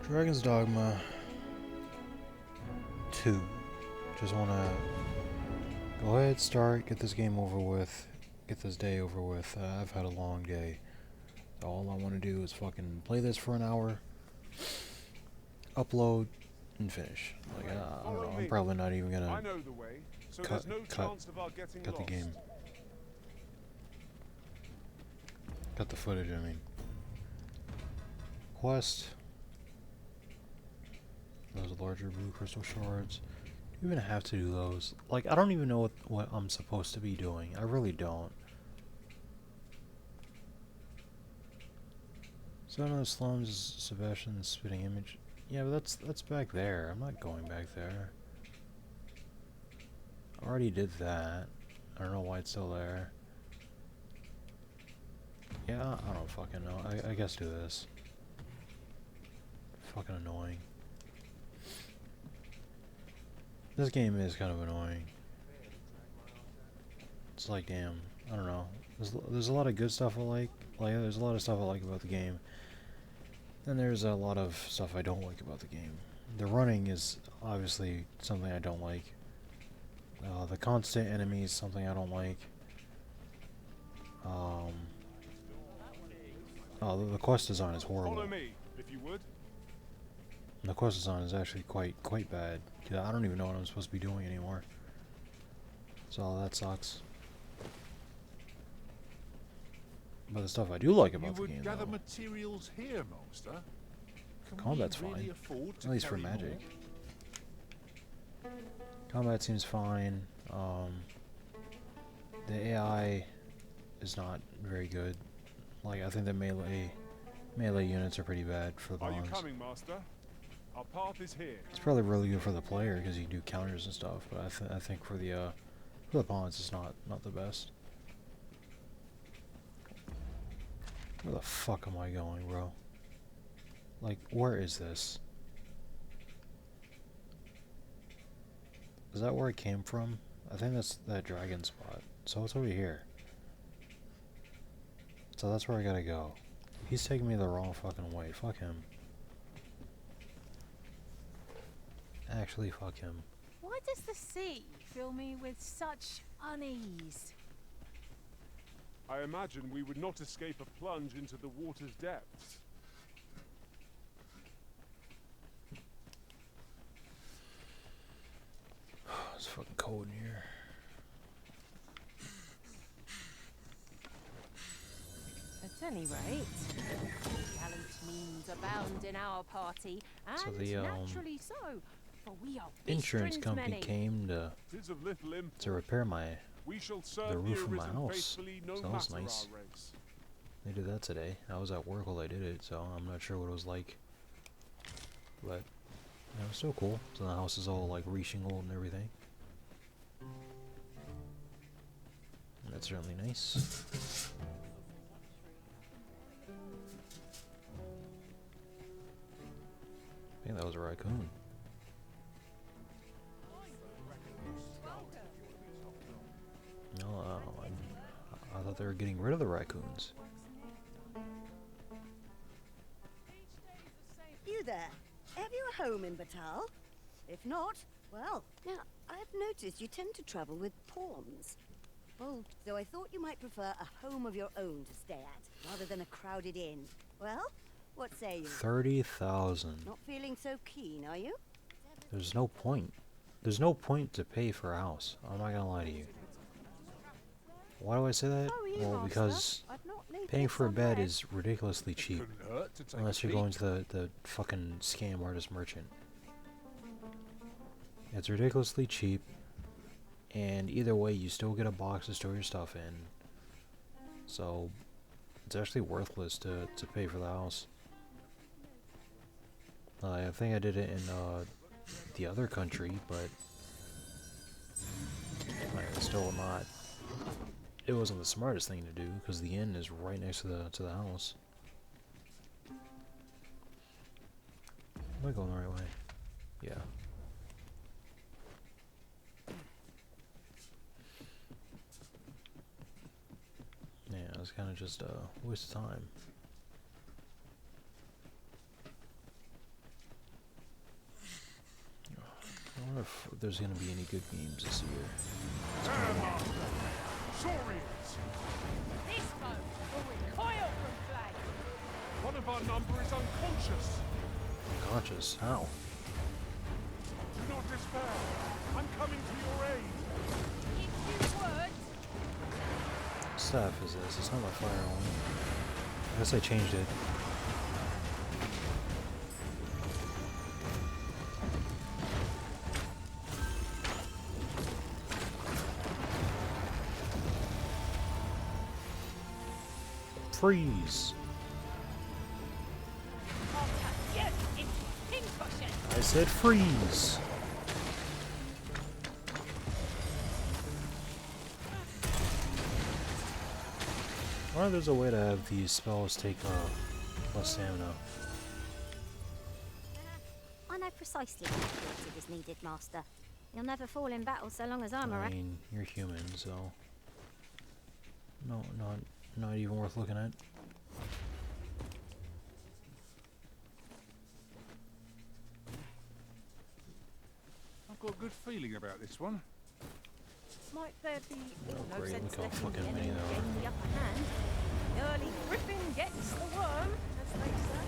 Dragon's Dogma 2. Just want to go ahead, start, get this game over with, get this day over with. I've had a long day. So all I want to do is fucking play this for an hour, upload, and finish. Like, I don't know, I'm probably not even gonna cut the game. Cut the footage, I mean. Quest. Those larger blue crystal shards. Do you even have to do those? Like, I don't even know what I'm supposed to be doing. I really don't. Son of the slums is Sebastian's spitting image. Yeah, but that's back there. I'm not going back there. I already did that. I don't know why it's still there. Yeah, I don't fucking know. I guess do this. Fucking annoying. This game is kind of annoying. It's like, damn, I don't know. There's a lot of good stuff I like. There's a lot of stuff I like about the game. And there's a lot of stuff I don't like about the game. The running is obviously something I don't like. The constant enemies, something I don't like. The quest design is horrible. Follow me, if you would. The quest design is actually quite bad. I don't even know what I'm supposed to be doing anymore. So that sucks. But the stuff I do like about the game, gather though, materials here, Master. combat's fine. At least for magic. Combat seems fine. The AI is not very good. Like, I think the melee units are pretty bad for the Are you bonds. coming, Master? Our path is here. It's probably really good for the player because you can do counters and stuff. But I think for the pawns, it's not the best. Where the fuck am I going, bro? Like, where is this? Is that where it came from? I think that's that dragon spot. So it's over here. So that's where I gotta go. He's taking me the wrong fucking way. Fuck him. Actually, fuck him. Why does the sea fill me with such unease? I imagine we would not escape a plunge into the water's depths. It's fucking cold in here. At any rate, gallant means abound in our party, and So the, naturally so, for we are Insurance Beastren's company many. came Tis of little import. to repair my. We shall the serve roof of my arisen house. faithfully, no So that was matter nice. our race. They did that today. I was at work while I did it, so I'm not sure what it was like. But it was still cool. So the house is all like re-shingled and everything. And that's certainly nice. I think that was a raccoon. No, I thought they were getting rid of the raccoons. You there? Have you a home in Batal? If not, well, now, I've noticed you tend to travel with pawns. Oh, so I thought you might prefer a home of your own to stay at, rather than a crowded inn. Well, what say you? 30,000. Not feeling so keen, are you? There's no point. There's no point to pay for a house. I'm not gonna lie to you. Why do I say that? How are you, Well, Master? because I've not laid paying this for a on bed rest. is ridiculously cheap. Couldn't hurt to take Unless a you're going peek. to the fucking scam artist merchant. It's ridiculously cheap. And either way, you still get a box to store your stuff in. So, it's actually worthless to pay for the house. I think I did it in the other country, but it's still not. It wasn't the smartest thing to do because the inn is right next to the house. Am I going the right way? Yeah. Yeah, it's kind of just a waste of time. I wonder if there's gonna be any good games this year. Saurians! This boat will recoil from flame. One of our number is unconscious. Conscious? How? Do not despair. I'm coming to your aid. If you would. What staff is this? It's not my fire one. I guess I changed it. Freeze! I'll cut you into pincushion. I said freeze! I wonder if there's a way to have these spells take less stamina. I know precisely what ability is needed, Master. You'll never fall in battle so long as I'm I around. mean, you're human, so... No, not even worth looking at. I've got a good feeling about this one. Might there be no great, sense look how letting the fucking many enemy there are. gain the upper hand? The early griffin gets the worm, as they say.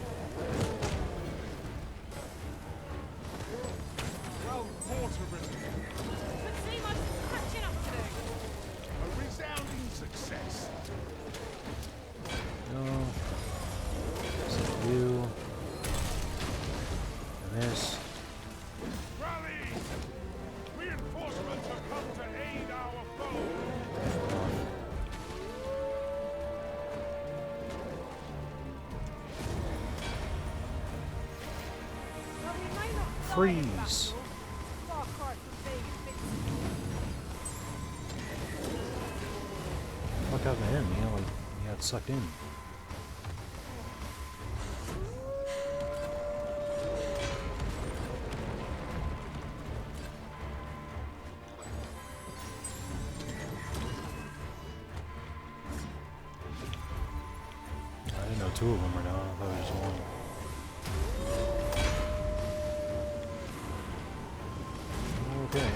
Well fought, Arisen. Could seem I'm catching up to. A resounding success. No. So you. And this. Rally! Reinforcements have come to aid our foe. Well, we may not die in Freeze! battle. Far cry from being victim. Fuck out to him, you know, like, he got sucked in. I didn't know two of them were down, I thought it was just one. Okay.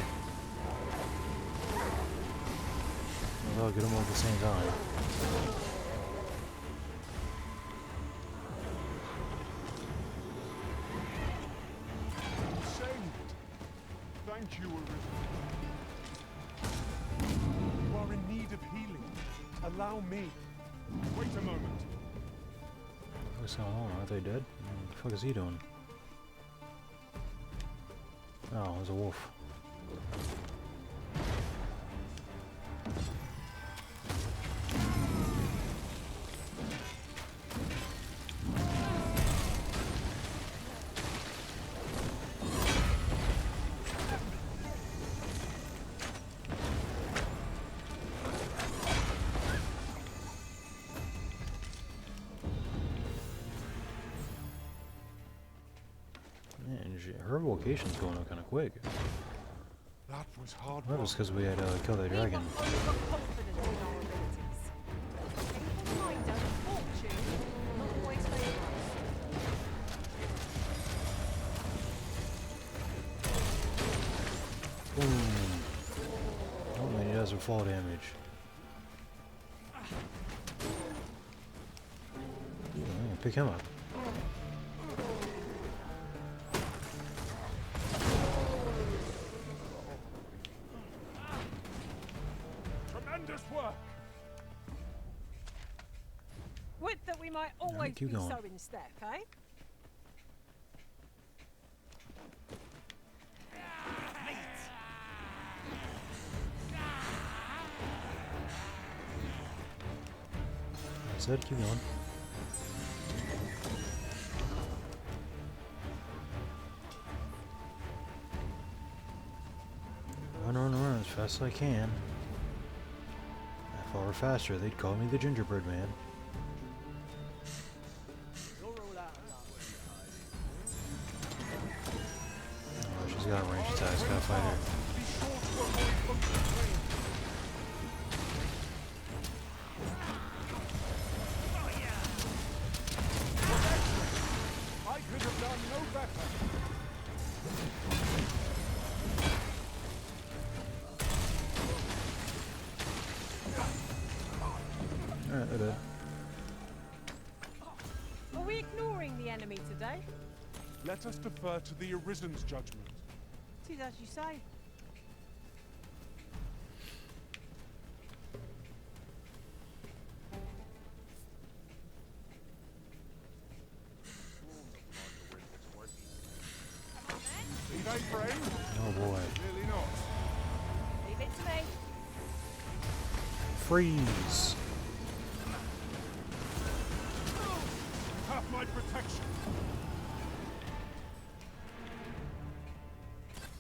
Well, I'll get them all at the same time. Saved. Thank you, Arisen. You are in need of healing. Allow me. Wait a moment. What's going on? Aren't they dead? What the fuck is he doing? Oh, there's a wolf. Man, her vocation's going up kind of quick. That was hard That work. was because we had killed that dragon. We've got confidence in our abilities. People might don't fortune, not always favour us. Boom. Oh man, he does her fall damage. Yeah, pick him up. Tremendous work. Would that we might always keep be going. so in step, eh? I said keep going. Run as fast as I can. If I were faster, they'd call me the gingerbread man. Oh, she's got a ranged attacks, gotta fight her. Be sure to avoid focus range. I could have done no better. Are we ignoring the enemy today? Let us defer to the Arisen's judgment. Tis as you say. Leave a friend? Oh boy. Really not. Leave it to me. Freeze! You have my protection.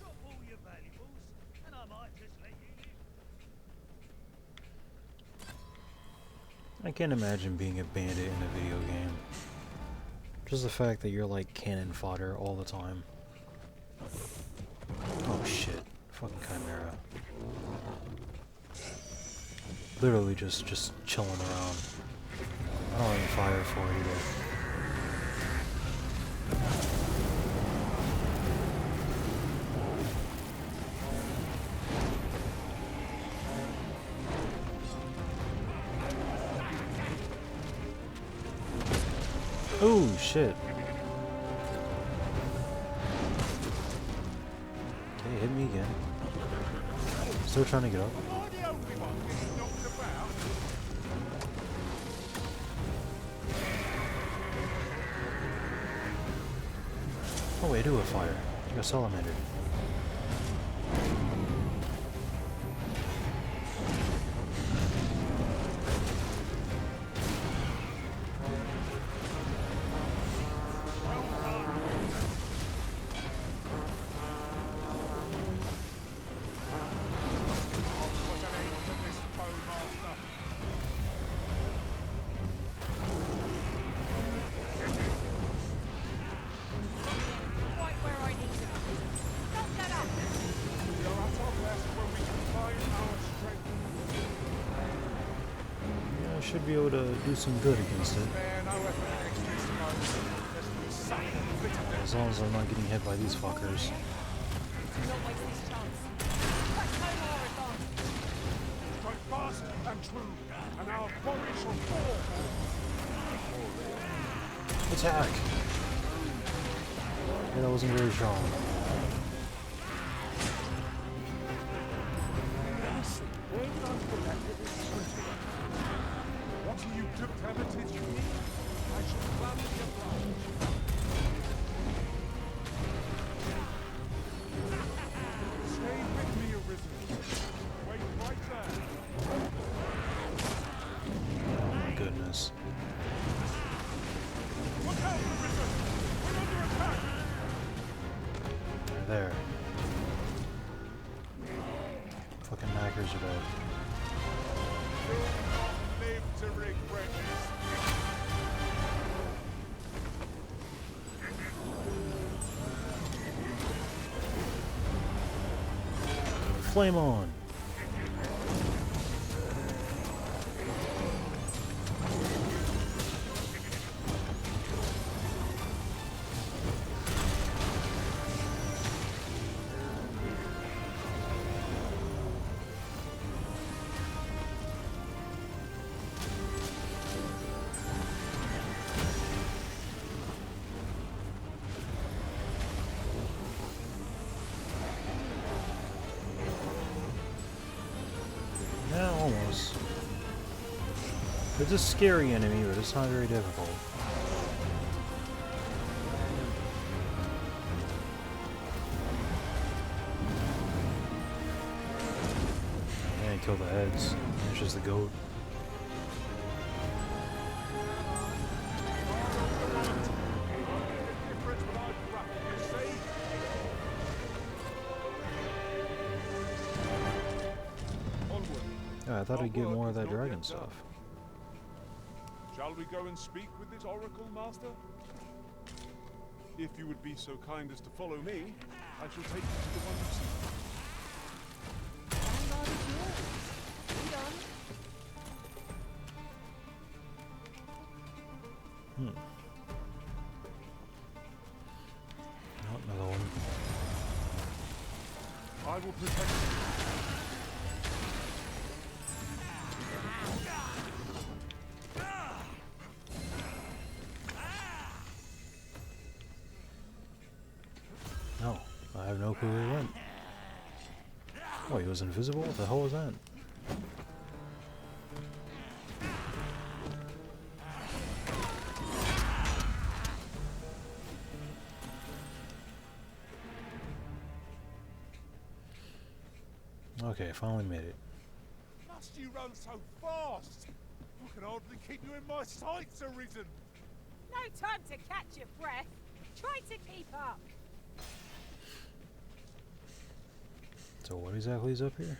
Drop all your valuables, and I might just let you live. I can't imagine being a bandit in a video game. Just the fact that you're like cannon fodder all the time. Oh shit. Fucking Chimera. Literally just chilling around. I don't have any fire for it either. Oh shit. Okay, hit me again. Still trying to get up. Am I the only one getting knocked about? Oh wait, I do have fire. I got salamander. Put an end to this bowmaster. Right where I need to be. Don't let up. We are at our best when we combine our strength. Yeah, I should be able to do some good against it. Spare no effort against this foe, lest we suck the bitterness. As long as I'm not getting hit by these fuckers. Do not waste this chance. Let's no more advance. Strike fast and true, and our quarry shall fall. Attack! Yeah, that wasn't very strong. Where did I put that little swinter? What are you to ever teach me? I shall gladly oblige. Stay with me, Arisen. Wait right there. Oh my goodness. Look out, Arisen! We're under attack! There. Fucking knackers are dead. Do not live to regret this. Flame on! Yeah, almost. It's a scary enemy, but it's not very difficult. Yeah, kill the heads. It's just the goat. Difference without grapple, you see? Onward. Oh, I thought Our I'd get work more of is that not dragon yet done. stuff. Shall we go and speak with this oracle, master? If you would be so kind as to follow me, I shall take you to the one you seek. Vanguard is yours. Lead on. Oh, another one. I will protect you. no clue where he went. Oh, he was invisible? What the hell was that? Okay, finally made it. Must you run so fast? I can hardly keep you in my sights, Arisen. No time to catch your breath. Try to keep up. So what exactly is up here?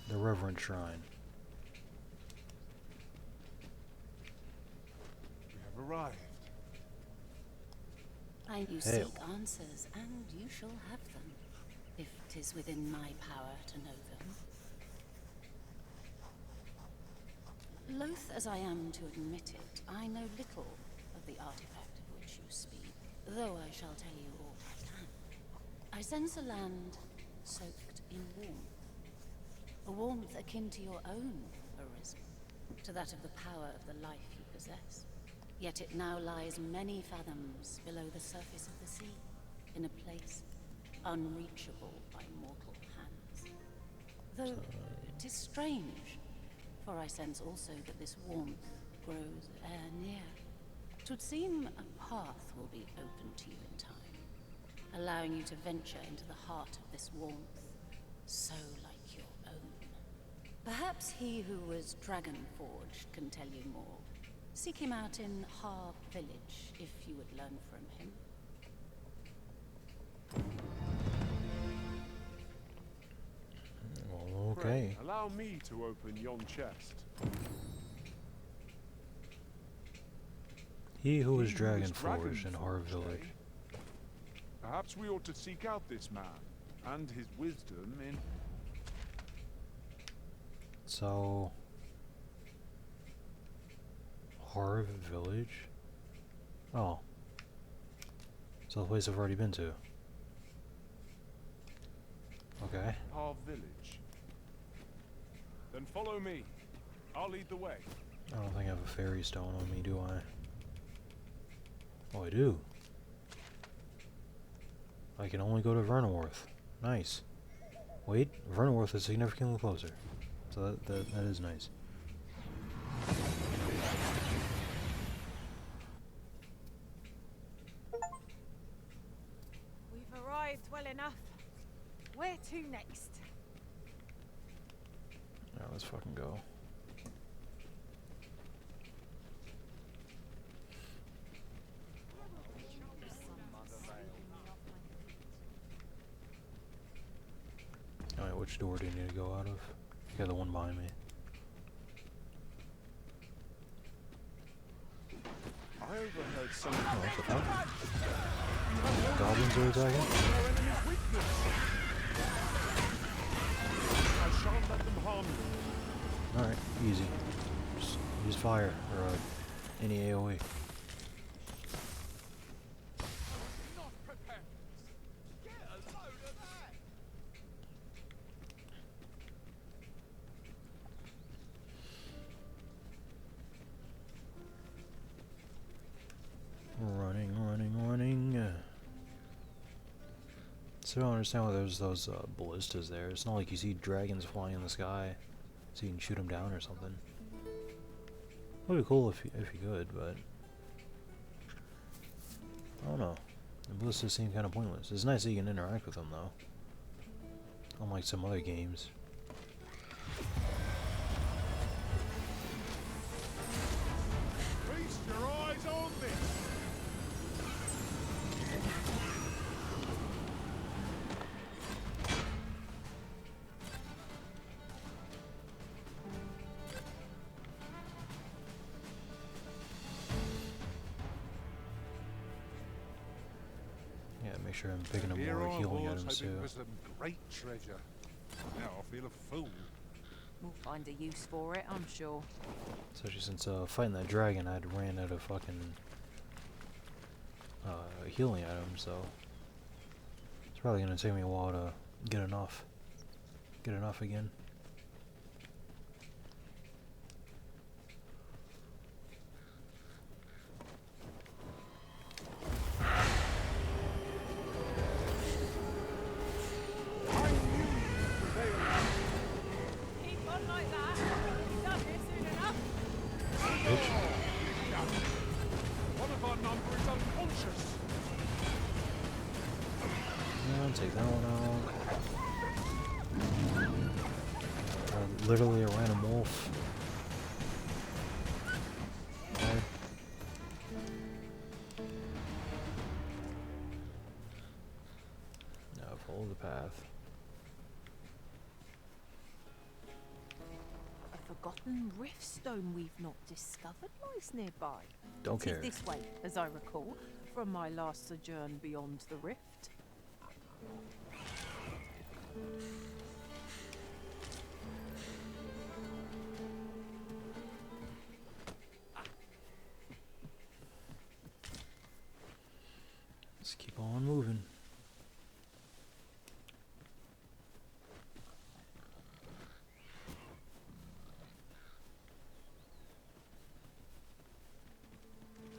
The Reverend Shrine. We have arrived. You Hail. seek answers, and you shall have them, if 'tis within my power to know them. Loath as I am to admit it, I know little of the artifact of which you speak, though I shall tell you all I can. I sense a land soaked in warmth, a warmth akin to your own, Arisen, to that of the power of the life you possess. Yet it now lies many fathoms below the surface of the sea, in a place unreachable by mortal hands. Though it is strange, for I sense also that this warmth grows ere near. 'Twould seem a path will be open to you in time, allowing you to venture into the heart of this warmth, so like your own. Perhaps he who was dragon-forged can tell you more. Seek him out in Harv Village, if you would learn from him. Okay. Pray, allow me to open yon chest. He who was He dragon was forged in Harv dragon-forged, Village. eh? Perhaps we ought to seek out this man and his wisdom in. So Harv Village? Oh. So the place I've already been to. Okay. Our village. Then follow me. I'll lead the way. I don't think I have a fairy stone on me, do I? Oh, I do. I can only go to Vernworth. Nice. Wait, Vernworth is significantly closer. So that is nice. We've arrived well enough. Where to next? Now let's fucking go. Alright, which door do you need to go out of? Yeah, the one behind me. I overheard someone. Oh, what the fuck? Goblins are attacking? Our enemy's weakness. I shan't let them harm you. Alright, easy. Just use fire, or any AoE. Not prepared. Get a load of that. Running. So I don't understand why there's those ballistas there. It's not like you see dragons flying in the sky, so you can shoot them down or something. Would be cool if you could, but I don't know. The ballistas seem kind of pointless. It's nice that you can interact with them though, unlike some other games. Feast your eyes on this. Yeah, make sure I'm picking up Here more I healing was, items hoping too. for some great treasure. Now I feel a fool. We'll find a use for it, I'm sure. Especially since fighting that dragon, I'd ran out of fucking healing items, so it's probably gonna take me a while to get enough again. bitch. One of our number is unconscious. Yeah, take that one out. Literally a random wolf. Okay. Now follow the path. A forgotten rift stone we've not discovered lies nearby. Don't It is care. this way, as I recall, from my last sojourn beyond the rift. Let's keep on moving.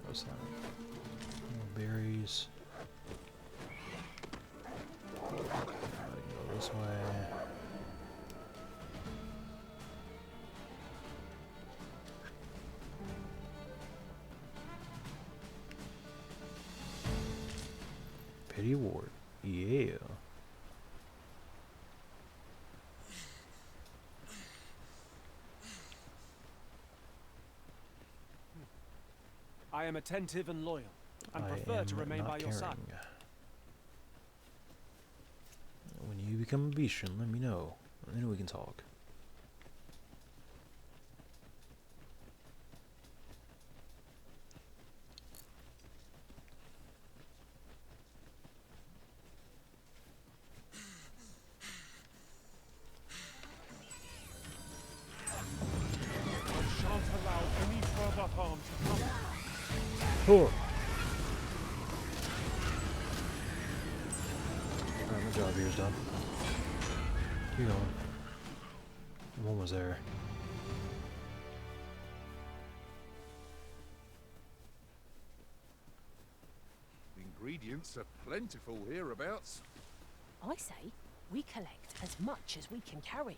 What's that? More berries. Go this way. Pity ward. Yeah. I am attentive and loyal, and I prefer to am remain not by your side. caring. When you become a Beestian, let me know. And then we can talk. I shan't allow any further harm to come. Oh. Alright, my job here is done. Keep going. I'm almost there. Ingredients are plentiful hereabouts. I say, we collect as much as we can carry.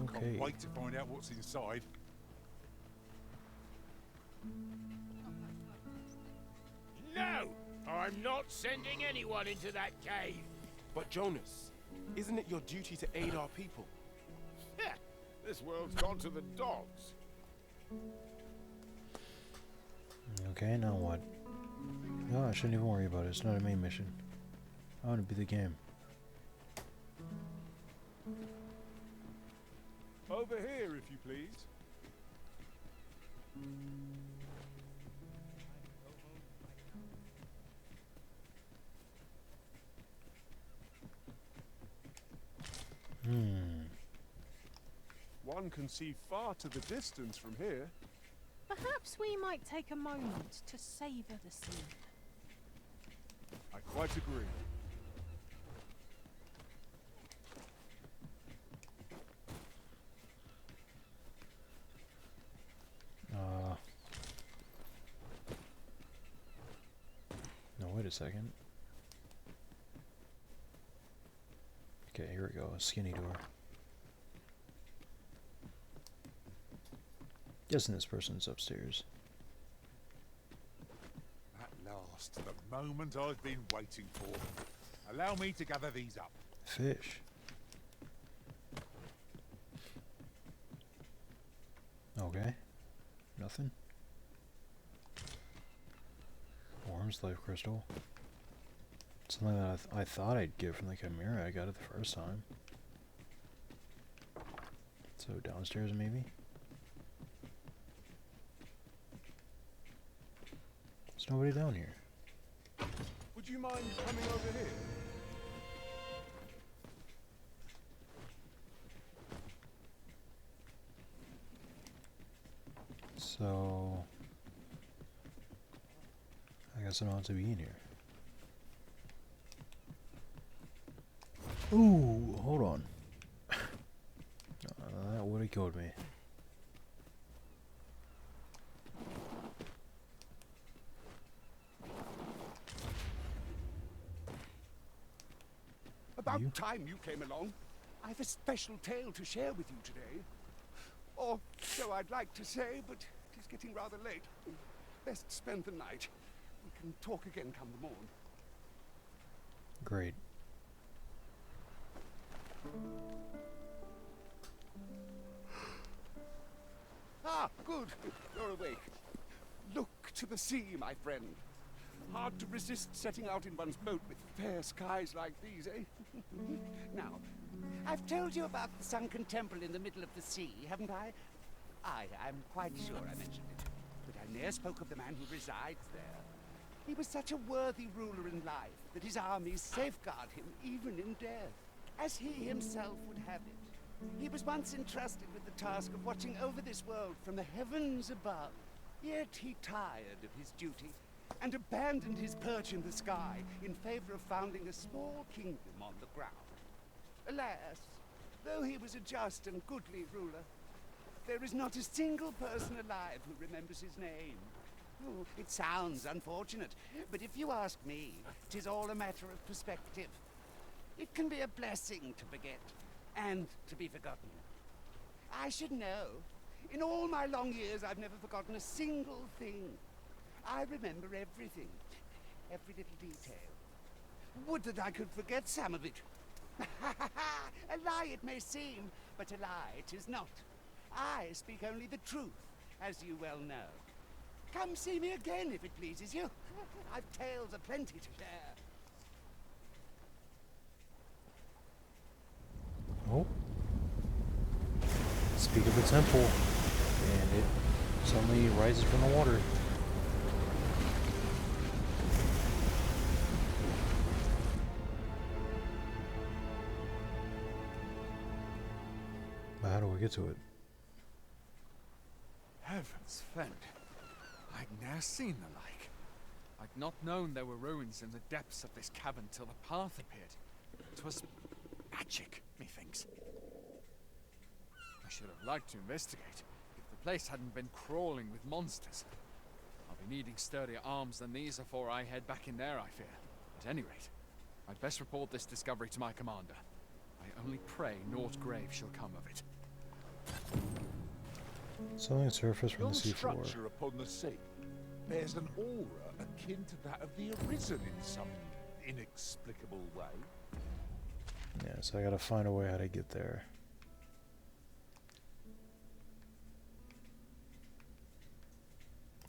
Okay. Can't wait to find out what's inside. No! I'm not sending anyone into that cave. But Jonas, isn't it your duty to aid our people? Heh, this world's gone to the dogs. Okay, now what? No, I shouldn't even worry about it. It's not a main mission. I want to beat the game. Over here, if you please. One can see far to the distance from here. Perhaps we might take a moment to savour the scene. I quite agree. No, wait a second. Okay, here we go. A skinny door. Guessing this person's upstairs. At last, the moment I've been waiting for. Allow me to gather these up. Fish. Okay. Nothing. Worm's life crystal. Something that I thought I'd get from the Chimera. I got it the first time. So downstairs maybe? There's nobody down here. Would you mind coming over here? So I guess I don't have to be in here. Ooh, hold on. That would have killed me. About You? time you came along. I've a special tale to share with you today. Or so I'd like to say, but it is getting rather late. Best spend the night. We can talk again come the morn. Great. Ah, good. You're awake. Look to the sea, my friend. Hard to resist setting out in one's boat with fair skies like these, eh? Now, I've told you about the sunken temple in the middle of the sea, haven't I? I'm quite sure I mentioned it. But I ne'er spoke of the man who resides there. He was such a worthy ruler in life that his armies safeguard him even in death, as he himself would have it. He was once entrusted with the task of watching over this world from the heavens above. Yet he tired of his duty and abandoned his perch in the sky in favor of founding a small kingdom on the ground. Alas, though he was a just and goodly ruler, there is not a single person alive who remembers his name. Oh, it sounds unfortunate, but if you ask me, 'tis all a matter of perspective. It can be a blessing to forget, and to be forgotten. I should know. In all my long years, I've never forgotten a single thing. I remember everything, every little detail. Would that I could forget some of it. A lie it may seem, but a lie it is not. I speak only the truth, as you well know. Come see me again if it pleases you. I've tales aplenty to share. Oh. Speak of the temple, and it suddenly rises from the water. But how do we get to it? Heavens fend. I'd ne'er seen the like. I'd not known there were ruins in the depths of this cavern till the path appeared. 'Twas magic, methinks. I should have liked to investigate, if the place hadn't been crawling with monsters. I'll be needing sturdier arms than these afore I head back in there, I fear. At any rate, I'd best report this discovery to my commander. I only pray naught grave shall come of it. Something surfaced from Your the seafloor. structure upon the sea bears an aura akin to that of the Arisen in some inexplicable way. Yeah, so I gotta find a way how to get there.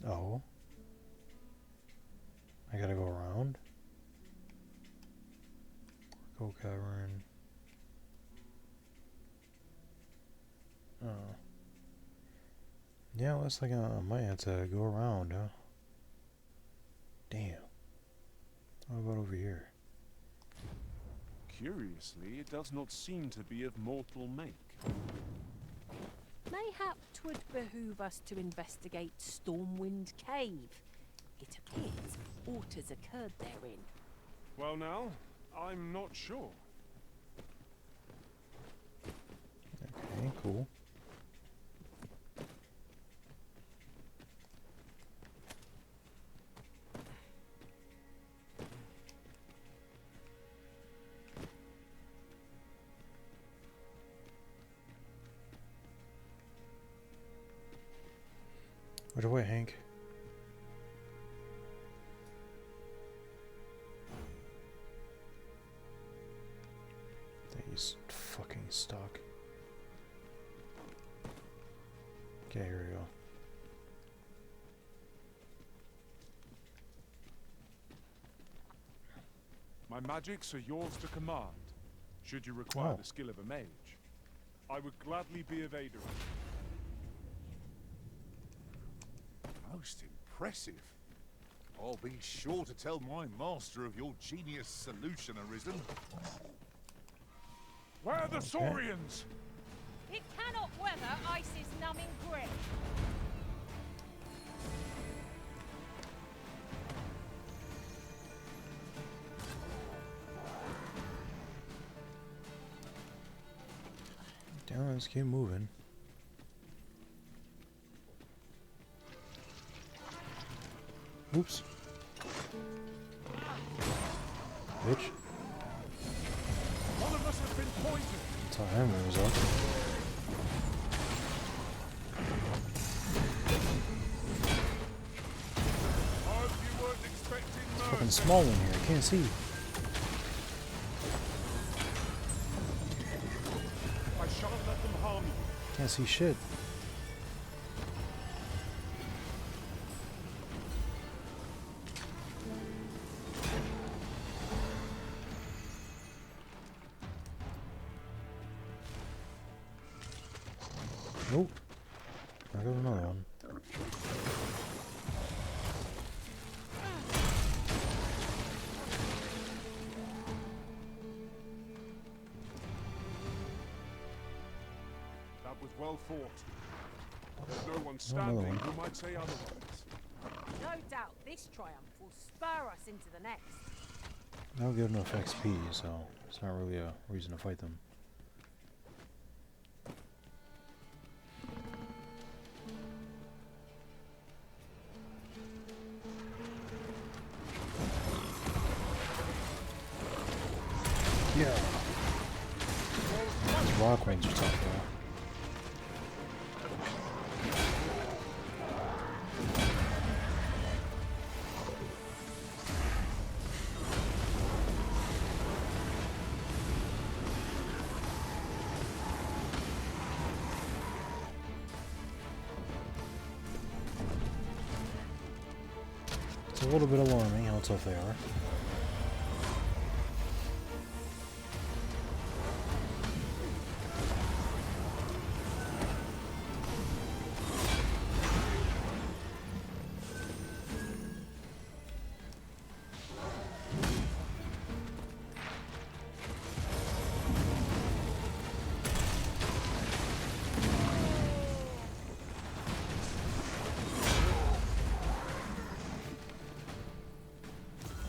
Oh. I gotta go around? Go cavern. Oh. Yeah, looks like I might have to go around, huh? Damn. What about over here? Curiously, it does not seem to be of mortal make. Mayhap 'twould behoove us to investigate Stormwind Cave. It appears aught has occurred therein. Well now, I'm not sure. Okay, cool. Which way, Hank? I think he's fucking stuck. Okay, here we go. My magics are yours to command, should you require Oh. the skill of a mage. I would gladly be of aid. Most impressive. I'll be sure to tell my master of your genius solution, Arisen. Where are the Saurians? It cannot weather ice's numbing grip. Damn, let's keep moving. Oops. Bitch. have been poisoned. That's how Hammer was up. Hope you weren't expecting Fucking mercy. small one here. I can't see. I shan't let them harm you. Can't see shit. Nope. There goes another one. That was well fought. There's no one Another standing one. who might say otherwise. No doubt this triumph will spur us into the next. I don't get enough XP, so it's not really a reason to fight them. Yeah. These rock ones are tough though. It's a little bit alarming how tough they are.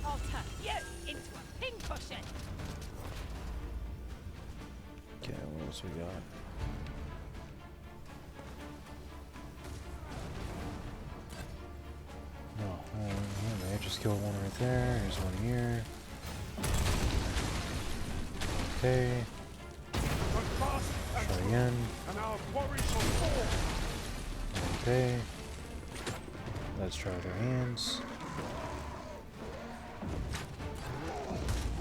I'll turn you into a pincushion. Okay, what else we got? No, I just killed one right there. Here's one here. Okay, But fast and try true, again. and our quarry shall fall. Okay. Let's try their hands.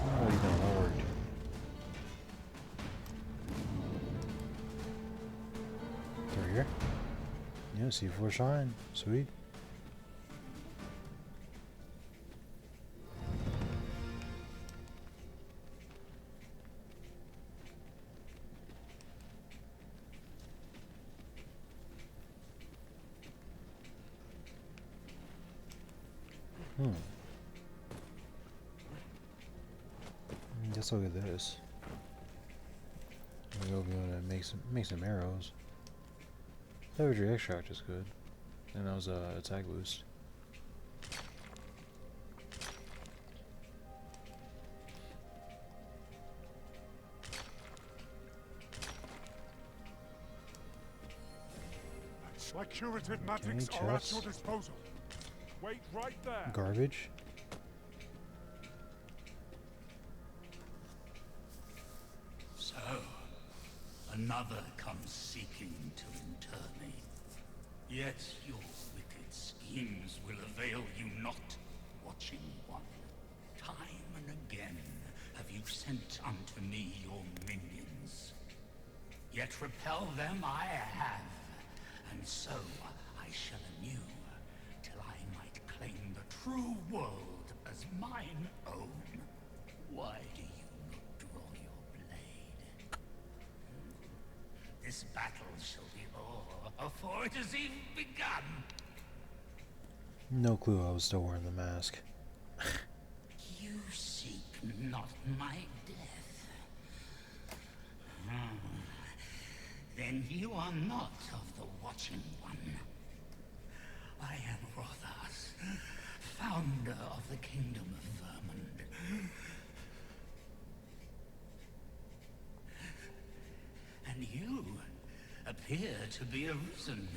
Oh, you know, that worked. Through here? Yeah, C4 shine. Sweet. Guess I'll get this. We'll be able to make some arrows. Savagery extract is good. And that was a attack boost. My curative magics are at chest. your disposal. Wait right there. Garbage. So, another comes seeking to inter me. Yet your wicked schemes will avail you not, watching one. Time and again have you sent unto me your minions. Yet repel them I have, and so I shall anew, till I might claim the true world as mine own. Why do you not draw your blade? This battle shall be o'er before it has even begun. No clue I was still wearing the mask. You seek not my death. Then you are not of the Watching One. I am Rothas, founder of the Kingdom of Vermund. And you appear to be arisen.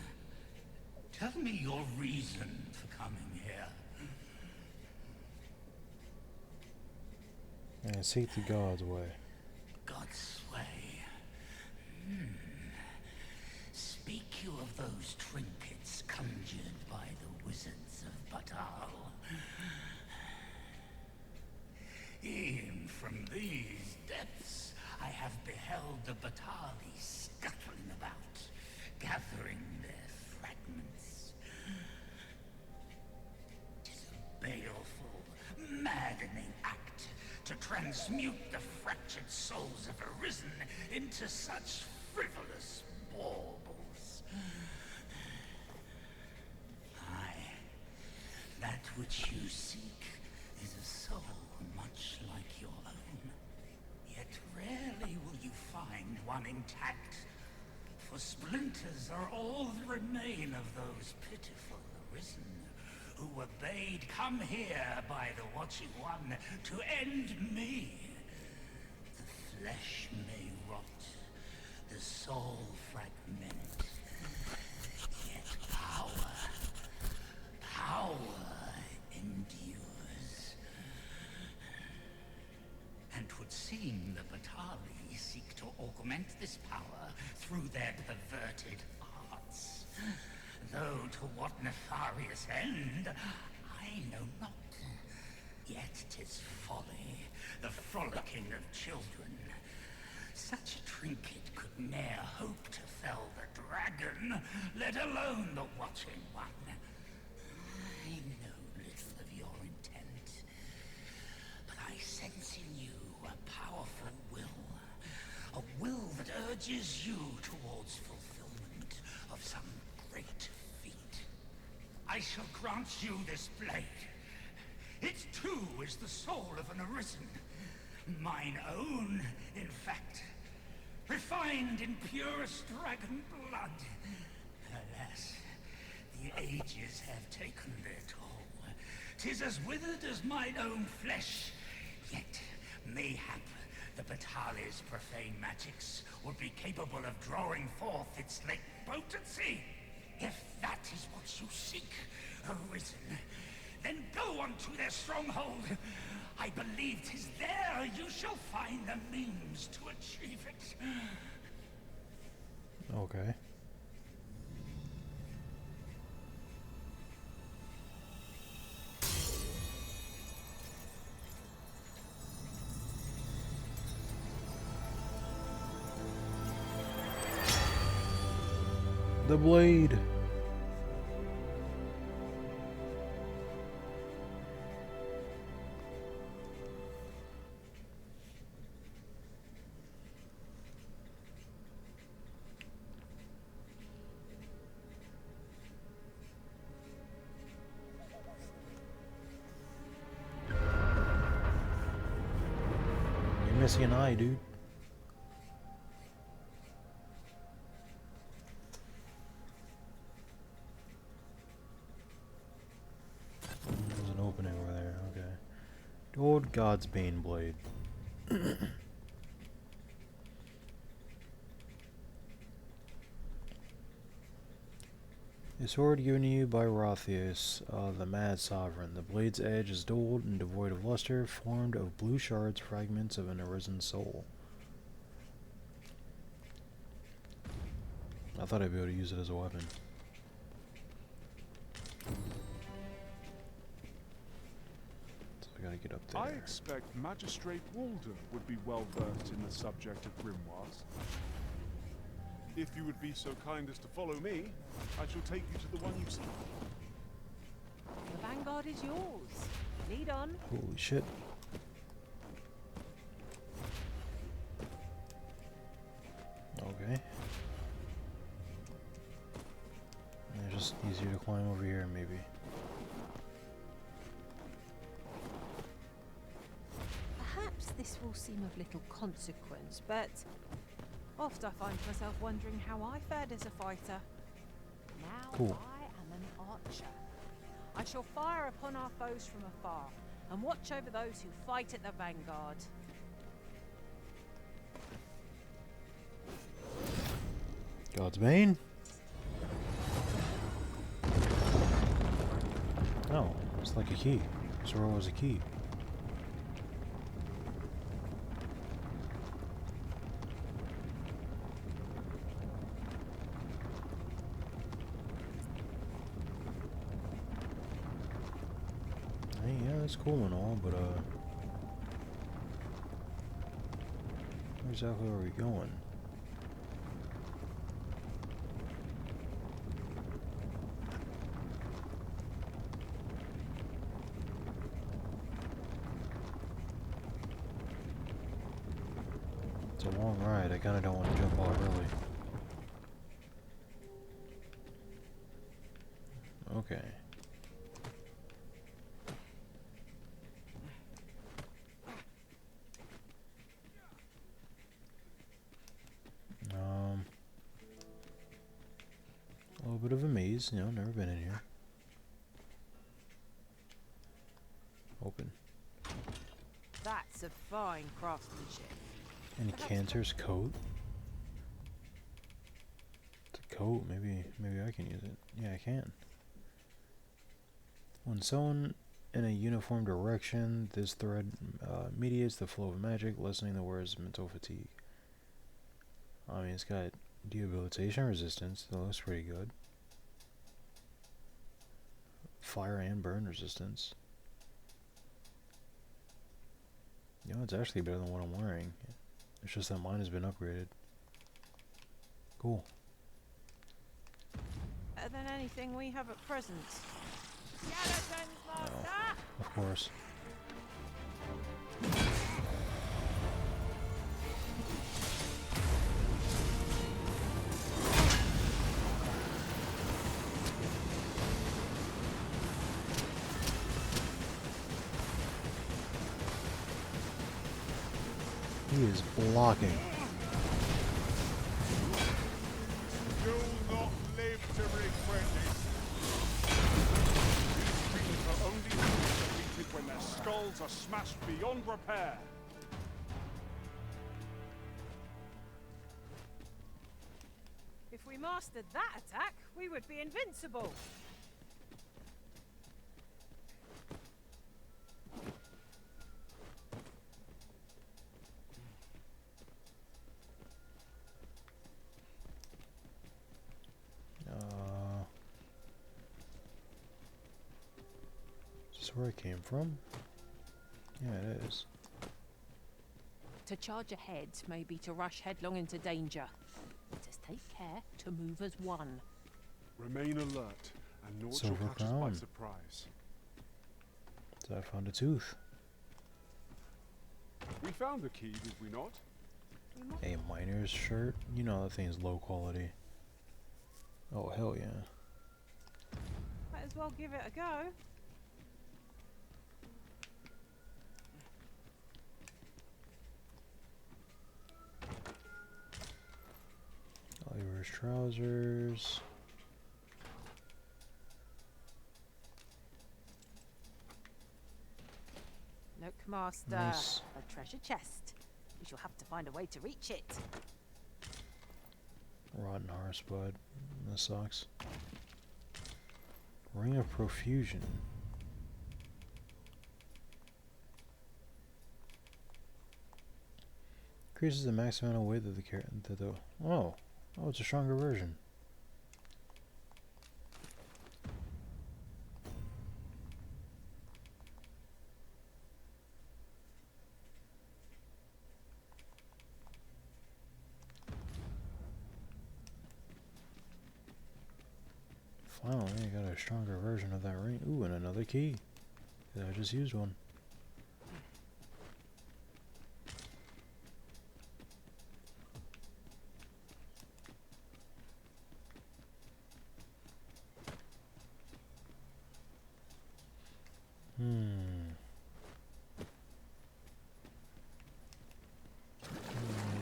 Tell me your reason for coming here. And seek the gods way. Gods those trinkets conjured by the wizards of Batal. E'en from these depths, I have beheld the Batali scuttling about, gathering their fragments. 'Tis a baleful, maddening act to transmute the fractured souls of Arisen into such frivolous baubles. Aye, that which you seek is a soul much like your own. Yet rarely will you find one intact, for splinters are all that remain of those pitiful Arisen who were bade come here by the Watching One to end me. The flesh may rot, the soul fragment, yet power endures. And 'twould seem the Batali seek to augment this power through their perverted arts. Though to what nefarious end, I know not. Yet 'tis folly, the frolicking of children. Such a trinket could ne'er hope to fell the dragon, let alone the Watching One. I know little of your intent, but I sense in you a powerful will. A will that urges you towards fulfillment of some great feat. I shall grant you this blade. It too is the soul of an Arisen. Mine own, in fact. Refined in purest dragon blood. Alas, the ages have taken their toll. 'Tis as withered as mine own flesh. Yet, mayhap, the Batali's profane magics would be capable of drawing forth its late potency. If that is what you seek, Arisen, then go on to their stronghold. I believe 'tis there you shall find the means to achieve it. Okay. The blade. You're missing an eye, dude. There's an opening over there, okay. Old God's Bane blade. A sword given to you by Rothius, the Mad Sovereign. The blade's edge is dulled and devoid of luster, formed of blue shards, fragments of an arisen soul. I thought I'd be able to use it as a weapon. So I gotta get up there. I expect Magistrate Walder would be well versed in the subject of grimoires. If you would be so kind as to follow me, I shall take you to the one you seek. The vanguard is yours. Lead on. Holy shit. Okay. And it's just easier to climb over here, maybe. Perhaps this will seem of little consequence, but oft I find myself wondering how I fared as a fighter. Now Cool. I am an archer. I shall fire upon our foes from afar and watch over those who fight at the vanguard. God's Bane? Oh, it's like a key. Sword was a key. that's cool and all, but where exactly are we going? It's a long ride. I kind of don't want to jump off early. Okay. A little bit of a maze, you know, never been in here. Open. That's a fine craftsmanship. And Cantor's coat. It's a coat, maybe I can use it. Yeah, I can. When sewn in a uniform direction, this thread mediates the flow of magic, lessening the wearer's mental fatigue. I mean, it's got debilitation resistance, that looks pretty good. Fire and burn resistance. You know, it's actually better than what I'm wearing. It's just that mine has been upgraded. Cool. Better than anything we have at present. Skeletons, Master! Of course. He is blocking. You'll not live to regret it. These things are only to be defeated when their skulls are smashed beyond repair. If we mastered that attack, we would be invincible. Is this where I came from? Yeah, it is. To charge ahead may be to rush headlong into danger. Let us take care to move as one. Remain alert and naught shall Silver catch us by crown. surprise. So I found a tooth. We found the key, did we not? A miner's shirt? You know that thing's low quality. Oh, hell yeah. Might as well give it a go. Oliver's trousers. Look, Master. Nice. A treasure chest. We shall have to find a way to reach it. Rotten horse bud. That sucks. Ring of profusion. Increases the max amount of weight that the oh, it's a stronger version. Finally, I got a stronger version of that ring. Ooh, and another key. I just used one.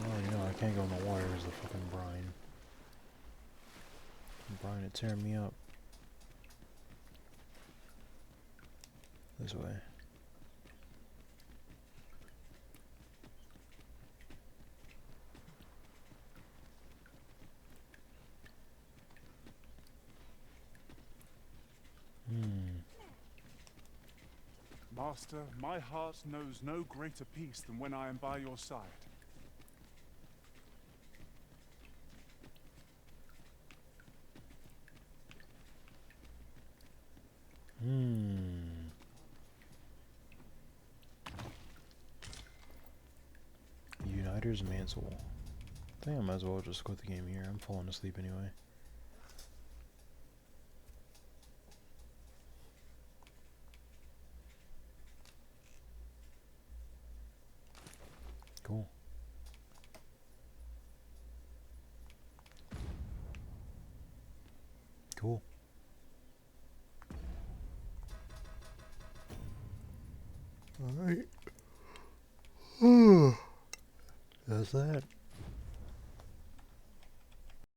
Well, you know, I can't go in the water. There's the fucking brine. Brine is tearing me up. This way. Master, my heart knows no greater peace than when I am by your side. Spider's Mantle. I think I might as well just quit the game here. I'm falling asleep anyway. Cool. Cool. Alright. That's that.